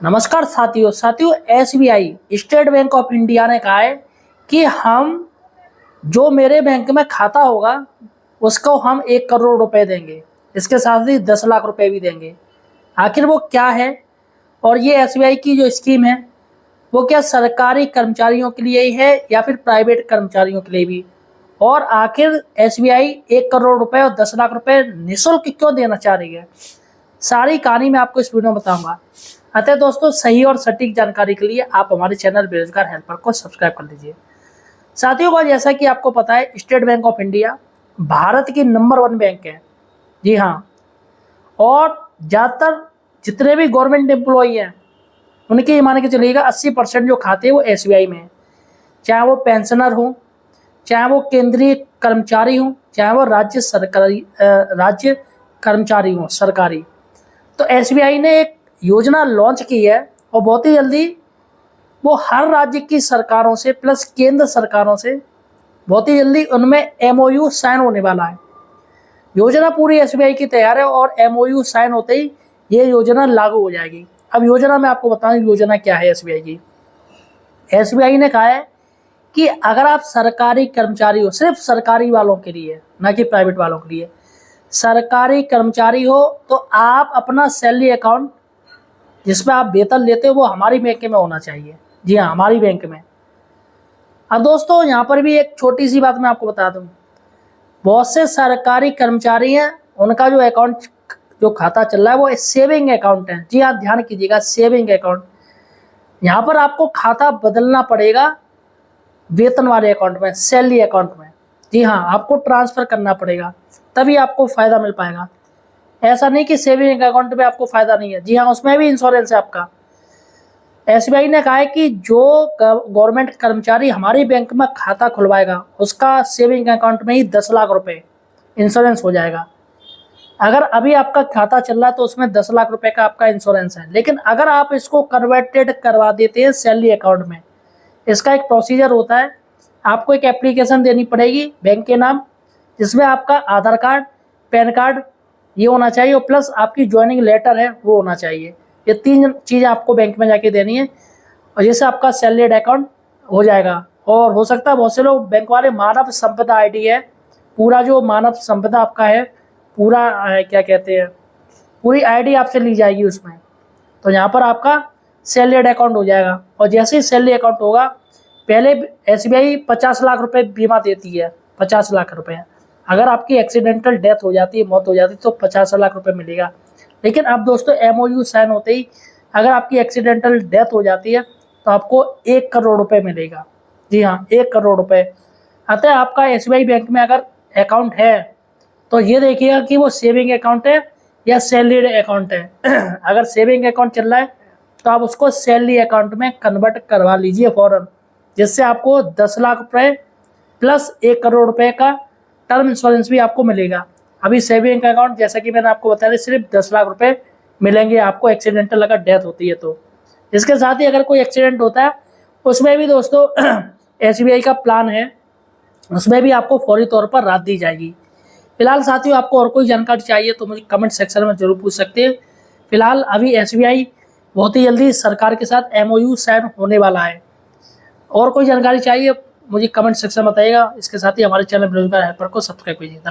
नमस्कार साथियों SBI state bank of India ने कहा है कि हम जो मेरे बैंक में खाता होगा उसको हम 1 करोड़ रुपए देंगे। इसके साथ ही 10 लाख रुपए भी देंगे। आखिर वो क्या है और ये एसबीआई की जो स्कीम है वो क्या सरकारी कर्मचारियों के लिए ही है या फिर प्राइवेट कर्मचारियों के लिए भी, और आखिर एसबीआई 1 करोड़ रुपए और 10 लाख रुपए निःशुल्क क्यों देना चाह रही है, सारी कहानी मैं आपको इस वीडियो में बताऊंगा। अतः दोस्तों, सही और सटीक जानकारी के लिए आप हमारे चैनल बेरोजगार हेल्पर को सब्सक्राइब कर लीजिए। साथियों को जैसा कि आपको पता है, state bank of India Bharat की नंबर 1 बैंक है। जी हाँ, और ज़्यादातर जितने भी गवर्नमेंट एम्प्लॉई हैं उनके ये मान के चलिएगा 80% जो खाते हैं वो एसबीआई में है। चाहे वो पेंशनर हो, चाहे वो केंद्रीय कर्मचारी हो, चाहे वो राज्य कर्मचारी हो सरकारी। तो एसबीआई ने एक योजना लॉन्च की है और बहुत ही जल्दी वो हर राज्य की सरकारों से प्लस केंद्र सरकारों से बहुत ही जल्दी उनमें एमओयू साइन होने वाला है। योजना पूरी एसबीआई की तैयार है और एमओयू साइन होते ही ये योजना लागू हो जाएगी। अब योजना में आपको बताऊं योजना क्या है एसबीआई की। एसबीआई ने कहा है कि अगर आप सरकारी कर्मचारी हो, सिर्फ सरकारी वालों के लिए, ना कि प्राइवेट वालों के लिए, सरकारी कर्मचारी हो तो आप अपना सैलरी अकाउंट जिसमें आप वेतन लेते हो वो हमारी बैंक में होना चाहिए। जी हाँ, हमारी बैंक में। अब दोस्तों, यहाँ पर भी एक छोटी सी बात मैं आपको बता दूं, बहुत से सरकारी कर्मचारी हैं उनका जो अकाउंट जो खाता चल रहा है वो सेविंग अकाउंट है। जी हाँ, ध्यान कीजिएगा, सेविंग अकाउंट। यहाँ पर आपको खाता बदलना पड़ेगा वेतन वाले अकाउंट में, सैलरी अकाउंट में। जी हाँ, आपको ट्रांसफ़र करना पड़ेगा तभी आपको फ़ायदा मिल पाएगा। ऐसा नहीं कि सेविंग अकाउंट में आपको फ़ायदा नहीं है। जी हाँ, उसमें भी इंश्योरेंस है आपका। एसबीआई ने कहा है कि जो गवर्नमेंट कर्मचारी हमारी बैंक में खाता खुलवाएगा उसका सेविंग अकाउंट में ही 10 लाख रुपए इंश्योरेंस हो जाएगा। अगर अभी आपका खाता चल रहा है तो उसमें 10 लाख रुपए का आपका इंश्योरेंस है, लेकिन अगर आप इसको कन्वर्टेड करवा देते हैं सैलरी अकाउंट में, इसका एक प्रोसीजर होता है। आपको एक एप्लीकेशन देनी पड़ेगी बैंक के नाम, जिसमें आपका आधार कार्ड, पैन कार्ड ये होना चाहिए और प्लस आपकी ज्वाइनिंग लेटर है वो होना चाहिए। ये 3 चीज़ें आपको बैंक में जाके देनी है और जैसे आपका सैलरीड अकाउंट हो जाएगा। और हो सकता है बहुत से लोग बैंक वाले मानव संपदा आईडी है, पूरा जो मानव संपदा आपका है पूरा क्या कहते हैं, पूरी आईडी आपसे ली जाएगी उसमें। तो यहाँ पर आपका सैलरीड अकाउंट हो जाएगा और जैसे ही सैलरी अकाउंट होगा, पहले एसबीआई 50 लाख रुपए बीमा देती है। 50 लाख रुपए अगर आपकी एक्सीडेंटल डेथ हो जाती है, मौत हो जाती है, तो 50 लाख रुपए मिलेगा। लेकिन अब दोस्तों एमओयू साइन होते ही अगर आपकी एक्सीडेंटल डेथ हो जाती है तो आपको 1 करोड़ रुपए मिलेगा। जी हाँ, 1 करोड़ रुपए। अतः आपका एसबीआई बैंक में अगर अकाउंट है तो ये देखिएगा कि वो सेविंग अकाउंट है या सैलरी अकाउंट है। अगर सेविंग अकाउंट चल रहा है तो आप उसको सैलरी अकाउंट में कन्वर्ट करवा लीजिए फ़ौरन, जिससे आपको 10 लाख रुपए प्लस 1 करोड़ रुपए का टर्म इंश्योरेंस भी आपको मिलेगा। अभी सेविंग अकाउंट जैसा कि मैंने आपको बताया सिर्फ 10 लाख रुपए मिलेंगे आपको एक्सीडेंटल अगर डेथ होती है तो। इसके साथ ही अगर कोई एक्सीडेंट होता है उसमें भी दोस्तों एसबीआई का प्लान है, उसमें भी आपको फौरी तौर पर राहत दी जाएगी। फिलहाल साथियों, आपको और कोई जानकारी चाहिए तो मुझे कमेंट सेक्शन में जरूर पूछ सकते हैं। फिलहाल अभी एसबीआई बहुत ही जल्दी सरकार के साथ एमओयू साइन होने वाला है। और कोई जानकारी चाहिए मुझे कमेंट सेक्शन में बताइएगा। इसके साथ ही हमारे चैनल बेरोजगार हेल्पर को सब्सक्राइब कीजिए।